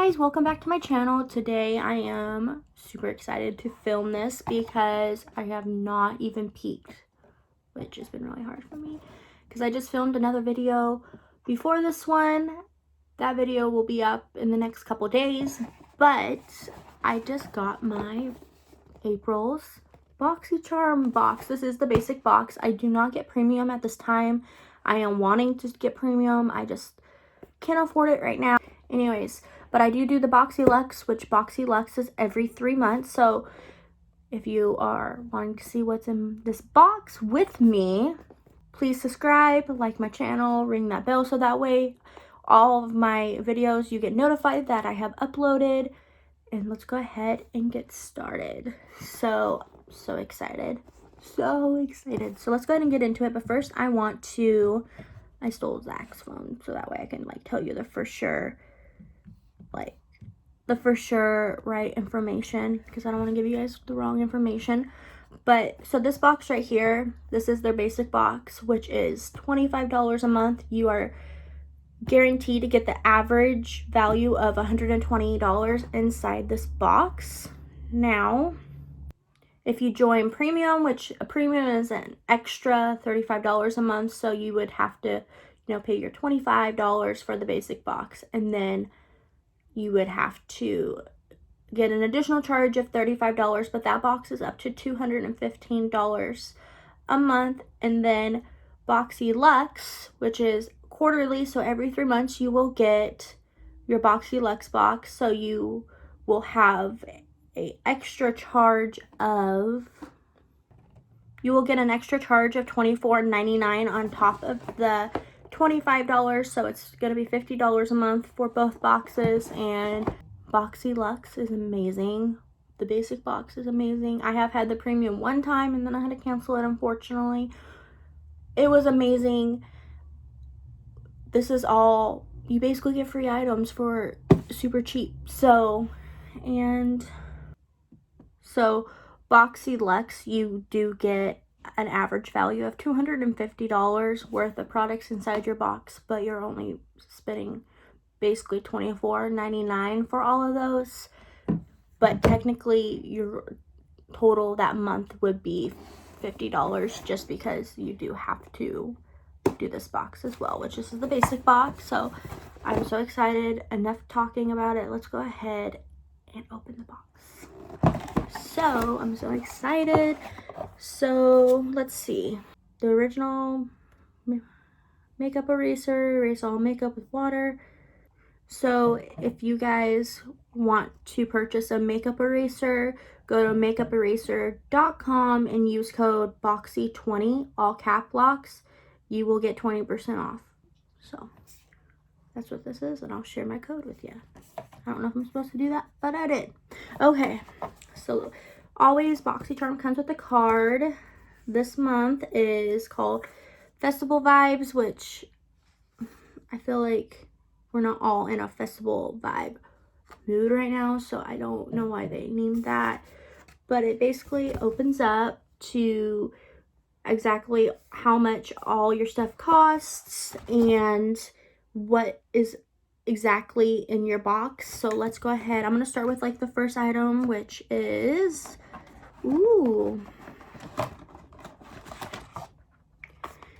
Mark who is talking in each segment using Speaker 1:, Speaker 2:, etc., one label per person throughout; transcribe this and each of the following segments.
Speaker 1: guys, welcome back to my channel. Today I am super excited to film this because I have not even peeked, which has been really hard for me because I just filmed another video before this one. That video will be up in the next couple days, but I just got my April's Boxycharm box. This is the basic box. I do not get premium at this time. I am wanting to get premium. I just can't afford it right now. Anyways, but I do the Boxyluxe, which Boxyluxe is every 3 months. So if you are wanting to see what's in this box with me, please subscribe, like my channel, ring that bell so that way all of my videos you get notified that I have uploaded. And let's go ahead and get started. So excited. So excited. So let's go ahead and get into it. But first I stole Zach's phone so that way I can tell you the for sure right information, because I don't want to give you guys the wrong information. But so this box right here, this is their basic box, which is $25 a month. You are guaranteed to get the average value of $120 inside this box. Now, if you join premium, which a premium is an extra $35 a month, so you would have to, pay your $25 for the basic box, and then you would have to get an additional charge of $35, but that box is up to $215 a month. And then Boxyluxe, which is quarterly, so every 3 months you will get your Boxyluxe box, so you will have an extra charge of $24.99 on top of the $25, so it's going to be $50 a month for both boxes. And Boxyluxe is amazing. The basic box is amazing. I have had the premium one time and then I had to cancel it, unfortunately. It was amazing. This is all, you basically get free items for super cheap. So Boxyluxe, you do get an average value of $250 worth of products inside your box, but you're only spending basically $24.99 for all of those. But technically your total that month would be $50, just because you do have to do this box as well, which is the basic box. So I'm so excited. Enough talking about it. Let's go ahead and open the box. So I'm so excited. So let's see. The original makeup eraser, erase all makeup with water. So if you guys want to purchase a makeup eraser, go to makeuperaser.com and use code BOXY20, all cap locks. You will get 20% off. So that's what this is, and I'll share my code with you. I don't know if I'm supposed to do that, but I did. Okay, so always Boxycharm comes with a card. This month is called Festival Vibes, which I feel like we're not all in a festival vibe mood right now, so I don't know why they named that. But it basically opens up to exactly how much all your stuff costs and what is exactly in your box. So let's go ahead. I'm gonna start with the first item, which is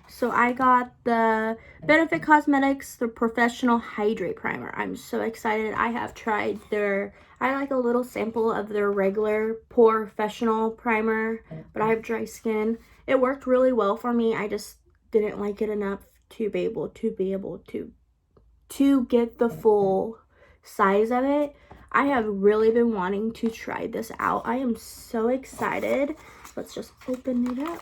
Speaker 1: so I got the Benefit Cosmetics, the Professional Hydrate Primer. I'm so excited. I have tried I like a little sample of their regular Professional primer, but I have dry skin. It worked really well for me. I just didn't like it enough to be able to get the full size of it. I have really been wanting to try this out. I am so excited. Let's just open it up.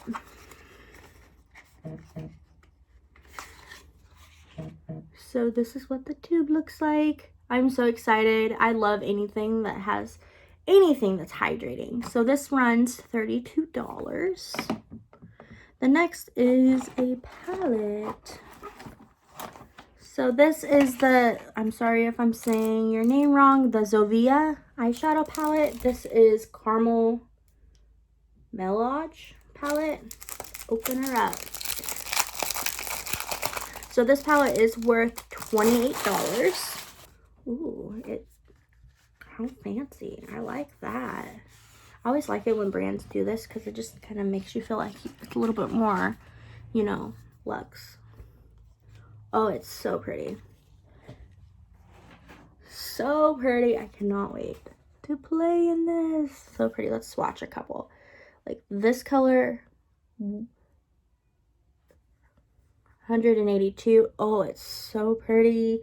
Speaker 1: So this is what the tube looks like. I'm so excited. I love anything that's hydrating. So this runs $32. The next is a palette. So this is I'm sorry if I'm saying your name wrong, the Zovia eyeshadow palette. This is Caramel Melage palette. Open her up. So this palette is worth $28. Ooh, How fancy. I like that. I always like it when brands do this because it just kind of makes you feel like it's a little bit more, you know, luxe. Oh, it's so pretty. So pretty. I cannot wait to play in this. So pretty. Let's swatch a couple. Like this color, 182. Oh, it's so pretty.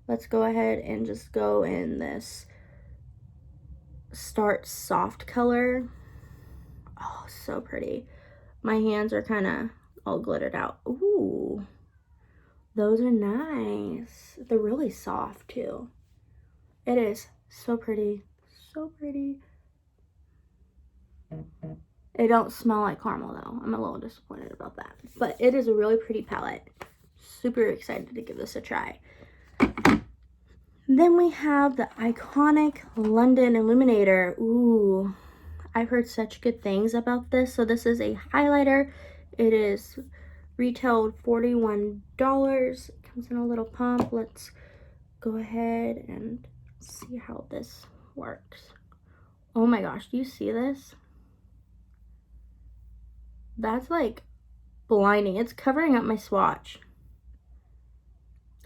Speaker 1: Let's go ahead and just go in this Start Soft color. Oh, so pretty. My hands are kind of all glittered out. Ooh, those are nice. They're really soft too. It is so pretty. So pretty. It don't smell like caramel though. I'm a little disappointed about that. But it is a really pretty palette. Super excited to give this a try. Then we have the iconic London Illuminator. Ooh, I've heard such good things about this. So this is a highlighter. It is retailed $41. It comes in a little pump. Let's go ahead and see how this works. Oh my gosh, do you see this? That's like blinding. It's covering up my swatch.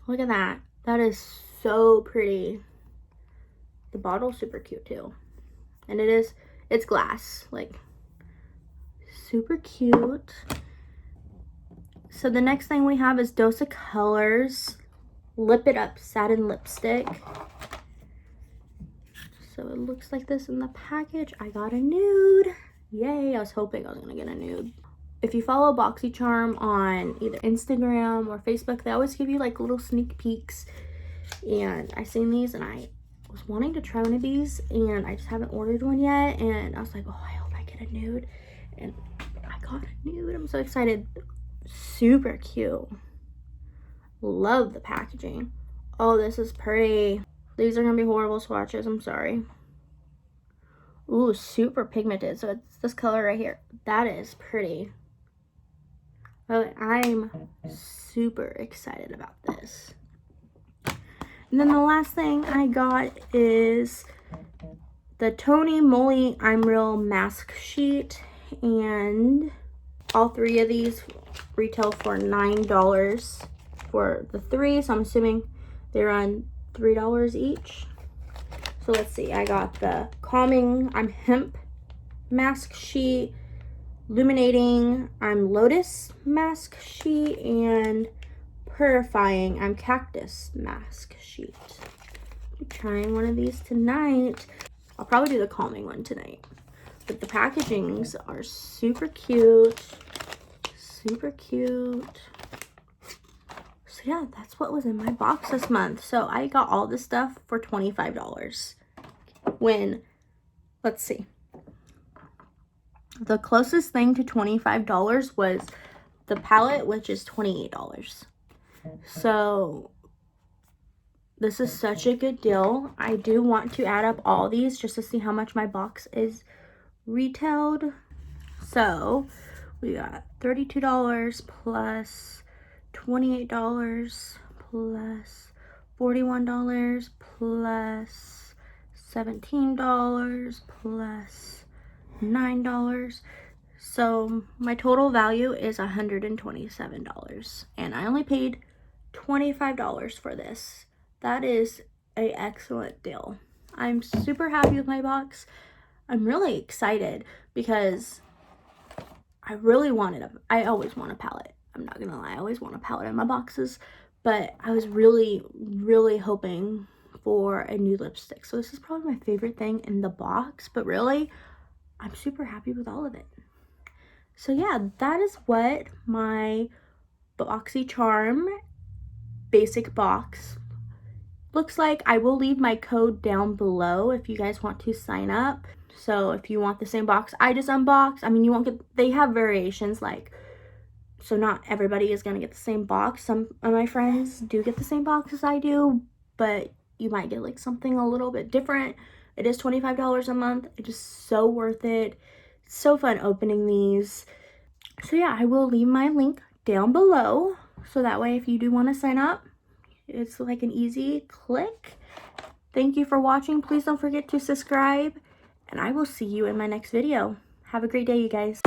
Speaker 1: Look at that. That is so pretty. The bottle's super cute too. And it's glass, like super cute. So the next thing we have is Dose of Colors Lip It Up Satin Lipstick. So it looks like this in the package. I got a nude. Yay, I was hoping I was gonna get a nude. If you follow Boxycharm on either Instagram or Facebook, they always give you like little sneak peeks. And I seen these and I was wanting to try one of these and I just haven't ordered one yet. And I was like, oh, I hope I get a nude. And I got a nude. I'm so excited. Super cute. Love the packaging. Oh, this is pretty. These are gonna be horrible swatches. I'm sorry. Ooh, super pigmented. So it's this color right here. That is pretty. Oh, I'm super excited about this. And then the last thing I got is the Tony Moly I'm Real Mask Sheet. And all three of these retail for $9 for the three. So I'm assuming they run $3 each. So let's see. I got the Calming I'm Hemp Mask Sheet, Illuminating I'm Lotus Mask Sheet, and Purifying I'm Cactus Mask Sheet. I'm trying one of these tonight. I'll probably do the calming one tonight. But the packagings are super cute. Super cute. So yeah, that's what was in my box this month. So I got all this stuff for $25. When, let's see. The closest thing to $25 was the palette, which is $28. So this is such a good deal. I do want to add up all these just to see how much my box is retailed. So we got $32 plus $28 plus $41 plus $17 plus $9. So my total value is $127 and I only paid $25 for this. That is an excellent deal. I'm super happy with my box. I'm really excited because I really wanted I always want a palette. I'm not gonna lie, I always want a palette in my boxes, but I was really, really hoping for a new lipstick. So this is probably my favorite thing in the box, but really, I'm super happy with all of it. So yeah, that is what my Boxycharm basic box looks like. I will leave my code down below if you guys want to sign up. So if you want the same box I just unboxed, I mean, you won't get, they have variations, like, so not everybody is going to get the same box. Some of my friends do get the same box as I do, but you might get like something a little bit different. It is $25 a month. It is so worth it. It's so fun opening these. So yeah, I will leave my link down below. So that way, if you do want to sign up, it's like an easy click. Thank you for watching. Please don't forget to subscribe, and I will see you in my next video. Have a great day, you guys.